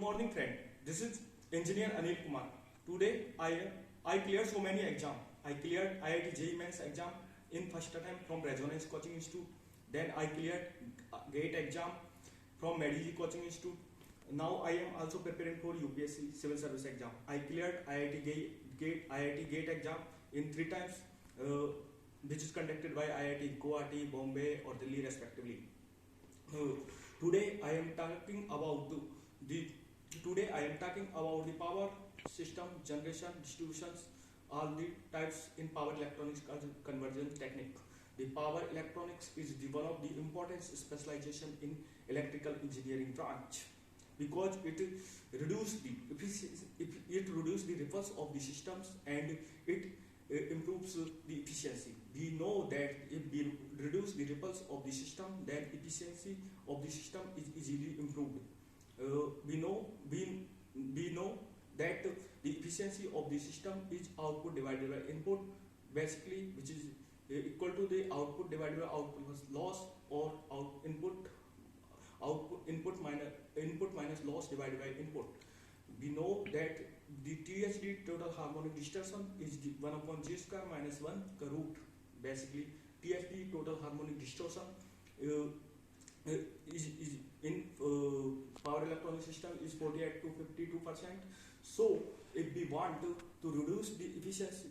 morning, friend. This is engineer Anil Kumar. Today I cleared so many exam. I cleared IIT JEE Mains exam in first attempt from Resonance Coaching Institute. Then I cleared GATE exam from Mediji Coaching Institute. Now I am also preparing for UPSC Civil Service exam. I cleared IIT GATE exam in 3 times, which is conducted by IIT Guwahati, Bombay, or Delhi respectively. Today I am talking about the power system, generation, distributions, all the types in power electronics conversion technique. The power electronics is one of the important specialization in electrical engineering branch because it reduces the ripples of the systems and it improves the efficiency. We know that if we reduce the ripples of the system, then efficiency of the system is easily improved. We know that the efficiency of the system is output divided by input, basically, which is equal to the output divided by output loss, or input minus loss divided by input. We know that the THD, total harmonic distortion, is 1 upon G square minus 1 ka root. Basically, THD, total harmonic distortion, is in power electronic system is 48 to 52%. So if we want to reduce the efficiency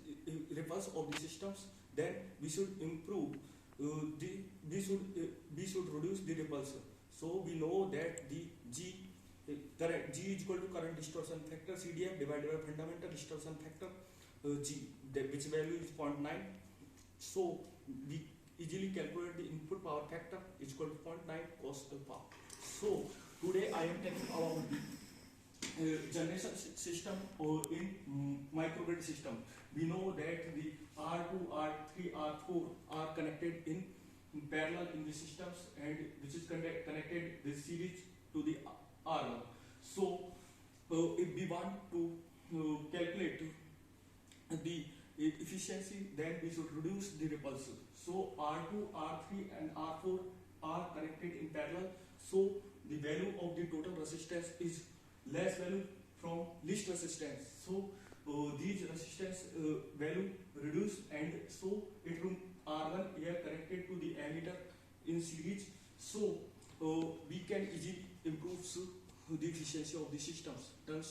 ripples of the systems, then we should improve we should reduce the ripples. So we know that the G is equal to current distortion factor CDF divided by fundamental distortion factor G, which value is 0.9. So we easily calculate the input power factor is equal to 0.9 cos alpha. So today I am talking about the generation system in microgrid system. We know that the R2, R3, R4 are connected in parallel in the systems, and which is connected this series to the R1. So if we want to calculate the efficiency, then we should reduce the ripples. So R2, R3 and R4 are connected in parallel, so the value of the total resistance is less value from least resistance. So these resistance value reduce, and so it will R1 here connected to the emitter in series. So we can easily improve the efficiency of the systems. Turn it.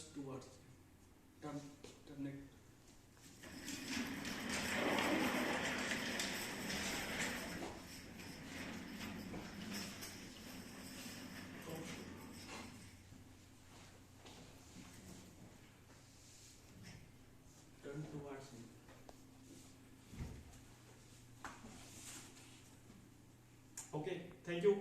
Turn towards me. Okay, thank you.